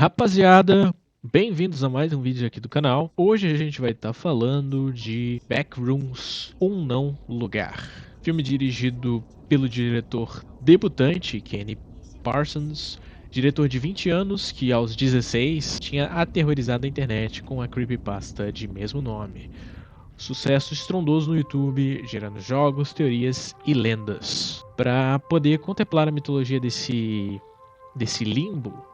Rapaziada, bem-vindos a mais um vídeo aqui do canal. Hoje a gente vai estar falando de Backrooms, Um Não Lugar. Filme dirigido pelo diretor debutante Kenny Parsons, diretor de 20 anos que aos 16 tinha aterrorizado a internet com a creepypasta de mesmo nome. Sucesso estrondoso no YouTube, gerando jogos, teorias e lendas. Para poder contemplar a mitologia desse limbo,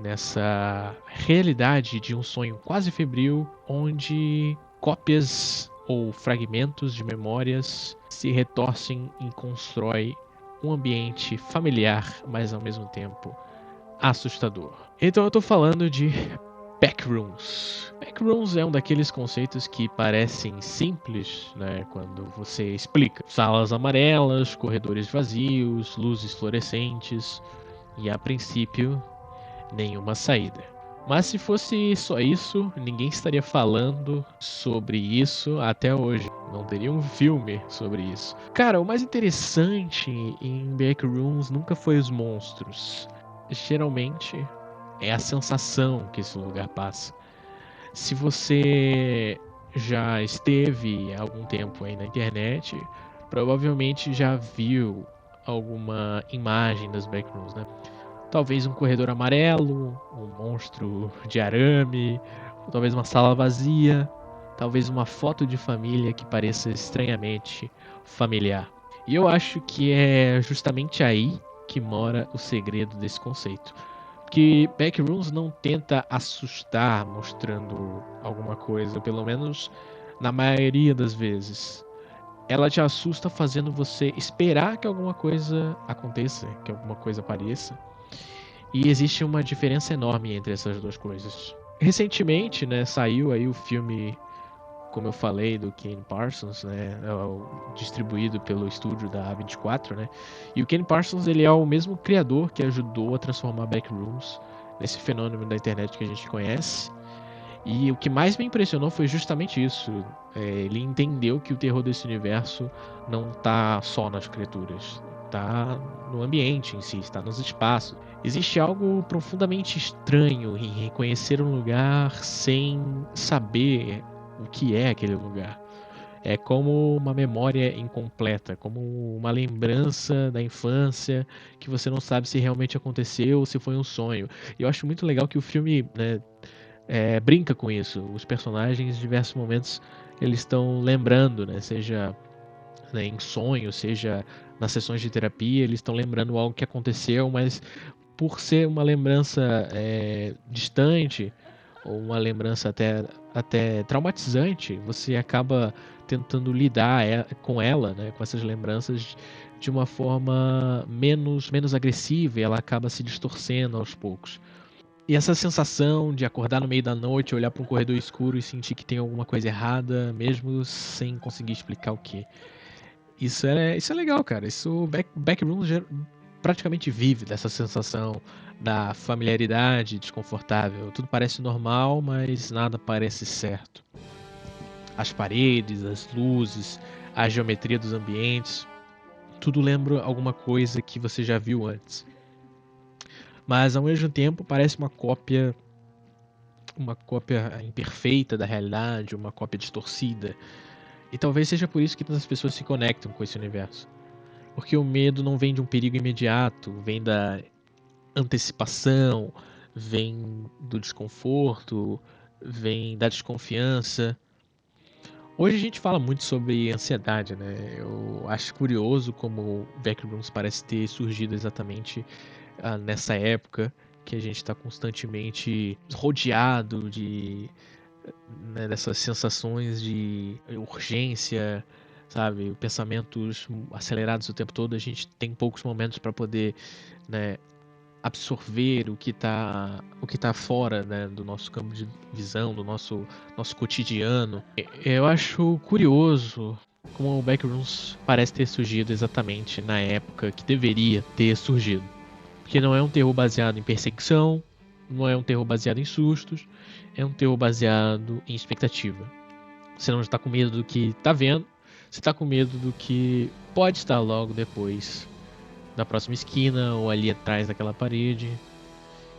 nessa realidade de um sonho quase febril, onde cópias ou fragmentos de memórias se retorcem e constroem um ambiente familiar, mas ao mesmo tempo assustador. Então eu tô falando de Backrooms. Backrooms é um daqueles conceitos que parecem simples, né, quando você explica. Salas amarelas, corredores vazios, luzes fluorescentes e, a princípio, nenhuma saída. Mas se fosse só isso, ninguém estaria falando sobre isso até hoje. Não teria um filme sobre isso. Cara, o mais interessante em Backrooms nunca foi os monstros. Geralmente é a sensação que esse lugar passa. Se você já esteve há algum tempo aí na internet, provavelmente já viu alguma imagem das Backrooms, né? Talvez um corredor amarelo, um monstro de arame, ou talvez uma sala vazia, talvez uma foto de família que pareça estranhamente familiar. E eu acho que é justamente aí que mora o segredo desse conceito. Que Backrooms não tenta assustar mostrando alguma coisa, pelo menos na maioria das vezes. Ela te assusta fazendo você esperar que alguma coisa aconteça, que alguma coisa apareça. E existe uma diferença enorme entre essas duas coisas. Recentemente, né, saiu aí o filme, como eu falei, do Ken Parsons, né, distribuído pelo estúdio da A24, né. E o Ken Parsons, ele é o mesmo criador que ajudou a transformar Backrooms nesse fenômeno da internet que a gente conhece. E o que mais me impressionou foi justamente isso. Ele entendeu que o terror desse universo não tá só nas criaturas, tá no ambiente em si, está nos espaços. Existe algo profundamente estranho em reconhecer um lugar sem saber o que é aquele lugar. É como uma memória incompleta, como uma lembrança da infância que você não sabe se realmente aconteceu ou se foi um sonho. E eu acho muito legal que o filme, né, brinca com isso. Os personagens, em diversos momentos, eles estão lembrando, né, seja, né, em sonho, seja nas sessões de terapia, eles estão lembrando algo que aconteceu, mas por ser uma lembrança distante, ou uma lembrança até traumatizante, você acaba tentando lidar com ela, né, com essas lembranças, de uma forma menos agressiva, e ela acaba se distorcendo aos poucos. E essa sensação de acordar no meio da noite, olhar para um corredor escuro e sentir que tem alguma coisa errada, mesmo sem conseguir explicar o que. Isso é legal, cara. Backrooms praticamente vive dessa sensação da familiaridade desconfortável. Tudo parece normal, mas nada parece certo. As paredes, as luzes, a geometria dos ambientes, tudo lembra alguma coisa que você já viu antes. Mas ao mesmo tempo parece uma cópia imperfeita da realidade, uma cópia distorcida. E talvez seja por isso que tantas pessoas se conectam com esse universo. Porque o medo não vem de um perigo imediato, vem da antecipação, vem do desconforto, vem da desconfiança. Hoje a gente fala muito sobre ansiedade, né? Eu acho curioso como Backrooms parece ter surgido exatamente nessa época que a gente está constantemente rodeado né, dessas sensações de urgência, sabe, pensamentos acelerados o tempo todo. A gente tem poucos momentos para poder, né, absorver o que tá fora, né, do nosso campo de visão, do nosso cotidiano. Eu acho curioso como o Backrooms parece ter surgido exatamente na época que deveria ter surgido. Porque não é um terror baseado em perseguição, não é um terror baseado em sustos, é um terror baseado em expectativa. Você não está com medo do que está vendo, você está com medo do que pode estar logo depois da próxima esquina ou ali atrás daquela parede.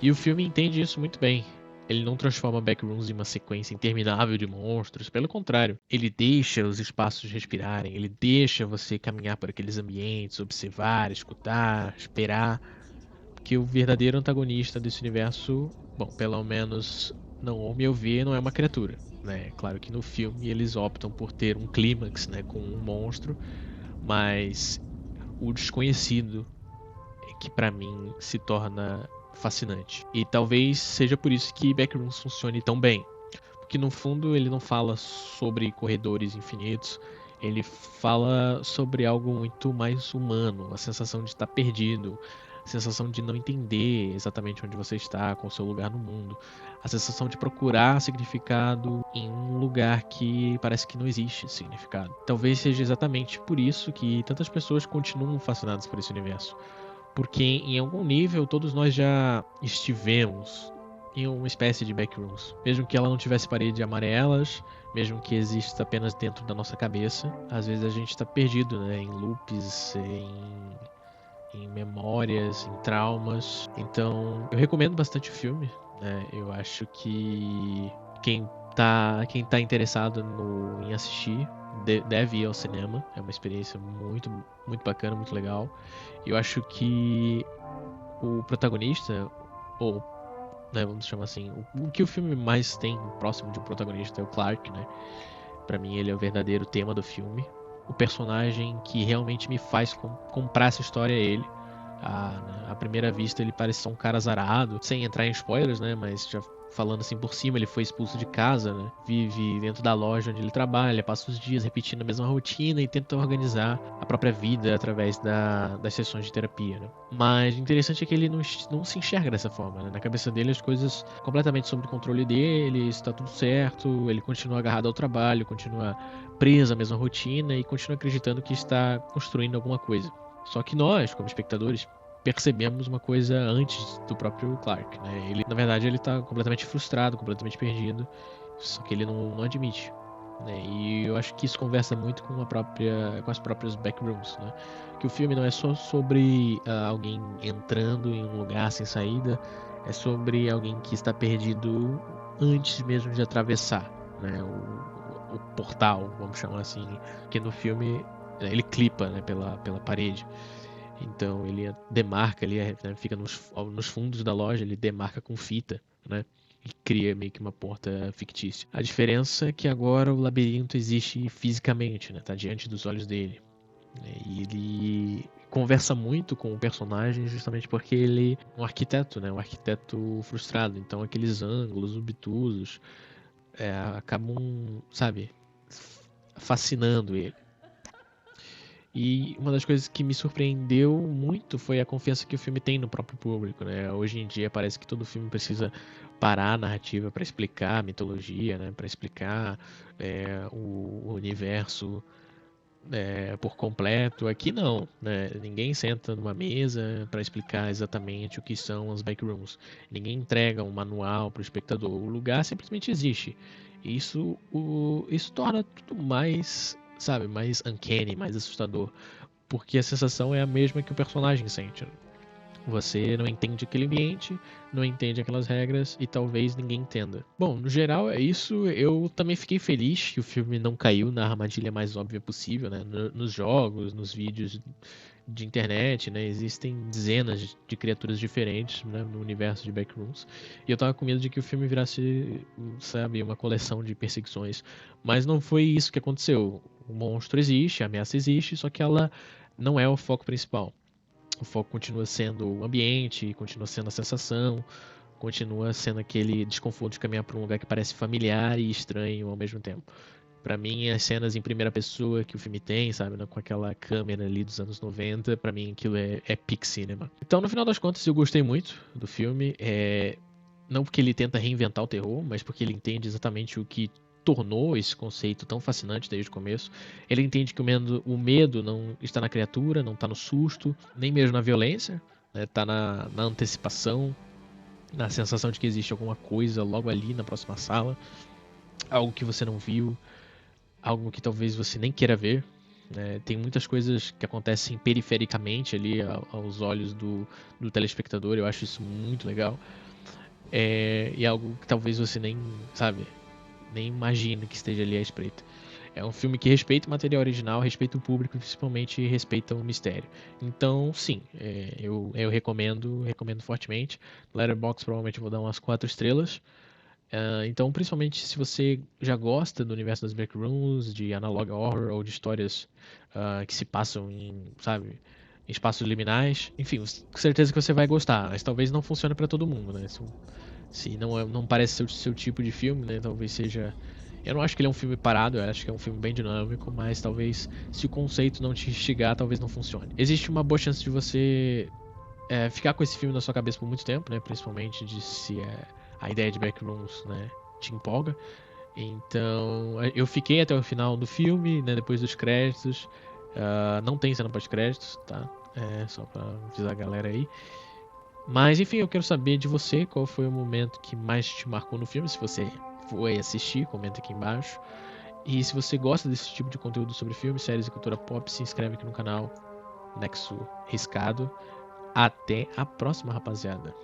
E o filme entende isso muito bem. Ele não transforma Backrooms em uma sequência interminável de monstros, pelo contrário, ele deixa os espaços respirarem, ele deixa você caminhar por aqueles ambientes, observar, escutar, esperar, porque o verdadeiro antagonista desse universo, bom, pelo menos não ao meu ver, não é uma criatura, né? Claro que no filme eles optam por ter um clímax, né, com um monstro, mas o desconhecido é que pra mim se torna fascinante. E talvez seja por isso que Backrooms funcione tão bem. Porque no fundo ele não fala sobre corredores infinitos, ele fala sobre algo muito mais humano, a sensação de estar perdido, a sensação de não entender exatamente onde você está, com o seu lugar no mundo, a sensação de procurar significado em um lugar que parece que não existe significado. Talvez seja exatamente por isso que tantas pessoas continuam fascinadas por esse universo. Porque em algum nível todos nós já estivemos em uma espécie de backrooms. Mesmo que ela não tivesse paredes amarelas, mesmo que exista apenas dentro da nossa cabeça, às vezes a gente está perdido, né, em loops, em memórias, em traumas. Então, eu recomendo bastante o filme, né? Eu acho que quem tá interessado em assistir deve ir ao cinema. É uma experiência muito, muito bacana, muito legal. Eu acho que o protagonista, ou né, vamos chamar assim, o que o filme mais tem próximo de um protagonista é o Clark, né? Pra mim ele é o verdadeiro tema do filme. O personagem que realmente me faz comprar essa história é ele. À primeira vista ele parece ser um cara azarado, sem entrar em spoilers, né? Mas já falando assim por cima, ele foi expulso de casa, né? Vive dentro da loja onde ele trabalha, passa os dias repetindo a mesma rotina e tenta organizar a própria vida através das sessões de terapia, né? Mas o interessante é que ele não se enxerga dessa forma, né? Na cabeça dele as coisas completamente sob o controle dele, está tudo certo, ele continua agarrado ao trabalho, continua preso à mesma rotina e continua acreditando que está construindo alguma coisa. Só que nós, como espectadores, percebemos uma coisa antes do próprio Clark, né? Ele, na verdade, ele tá completamente frustrado, completamente perdido, só que ele não admite, né? E eu acho que isso conversa muito com as próprias backrooms, né? Que o filme não é só sobre alguém entrando em um lugar sem saída, é sobre alguém que está perdido antes mesmo de atravessar, né? O portal, vamos chamar assim, que no filme ele clipa, né, pela parede. Então ele demarca ali, né, fica nos fundos da loja, ele demarca com fita, né? E cria meio que uma porta fictícia. A diferença é que agora o labirinto existe fisicamente, né? Tá diante dos olhos dele, né? E ele conversa muito com o personagem justamente porque ele é um arquiteto, né? Um arquiteto frustrado. Então aqueles ângulos obtusos acabam, sabe, fascinando ele. E uma das coisas que me surpreendeu muito foi a confiança que o filme tem no próprio público, né? Hoje em dia parece que todo filme precisa parar a narrativa para explicar a mitologia, né? Para explicar o universo por completo. Aqui não, né? Ninguém senta numa mesa para explicar exatamente o que são as backrooms. Ninguém entrega um manual para o espectador. O lugar simplesmente existe. Isso torna tudo mais, sabe, mais uncanny, mais assustador, porque a sensação é a mesma que o personagem sente, né? Você não entende aquele ambiente, não entende aquelas regras e talvez ninguém entenda. Bom, no geral é isso. Eu também fiquei feliz que o filme não caiu na armadilha mais óbvia possível, né? Nos jogos, nos vídeos de internet, né? Existem dezenas de criaturas diferentes, né, no universo de Backrooms. E eu tava com medo de que o filme virasse, sabe, uma coleção de perseguições. Mas não foi isso que aconteceu. O monstro existe, a ameaça existe, só que ela não é o foco principal. O foco continua sendo o ambiente, continua sendo a sensação, continua sendo aquele desconforto de caminhar por um lugar que parece familiar e estranho ao mesmo tempo. Pra mim, as cenas em primeira pessoa que o filme tem, sabe, né, com aquela câmera ali dos anos 90, pra mim aquilo é peak cinema. Então, no final das contas, eu gostei muito do filme. Não porque ele tenta reinventar o terror, mas porque ele entende exatamente o que tornou esse conceito tão fascinante desde o começo. Ele entende que o medo não está na criatura, não está no susto, nem mesmo na violência, né? Está na antecipação, na sensação de que existe alguma coisa logo ali na próxima sala, algo que você não viu, algo que talvez você nem queira ver. Né? Tem muitas coisas que acontecem perifericamente ali aos olhos do telespectador, eu acho isso muito legal. e algo que talvez você nem, sabe, nem imagine que esteja ali à espreita. É um filme que respeita o material original, respeita o público e principalmente respeita o mistério. Então, sim, eu recomendo fortemente. Letterboxd provavelmente eu vou dar umas 4 estrelas. Então, principalmente se você já gosta do universo das Backrooms, de analog horror ou de histórias que se passam em, sabe, em espaços liminais, enfim, com certeza que você vai gostar, mas talvez não funcione para todo mundo, né? Se não parece seu tipo de filme, né? Talvez seja. Eu não acho que ele é um filme parado, eu acho que é um filme bem dinâmico, mas talvez se o conceito não te instigar, talvez não funcione. Existe uma boa chance de você ficar com esse filme na sua cabeça por muito tempo, né? Principalmente de se a ideia de Backrooms, né, te empolga. Então, eu fiquei até o final do filme, né, depois dos créditos. Não tem cena pós-créditos, tá? Só pra avisar a galera aí. Mas, enfim, eu quero saber de você qual foi o momento que mais te marcou no filme. Se você foi assistir, comenta aqui embaixo. E se você gosta desse tipo de conteúdo sobre filmes, séries e cultura pop, se inscreve aqui no canal Nexo Riscado. Até a próxima, rapaziada.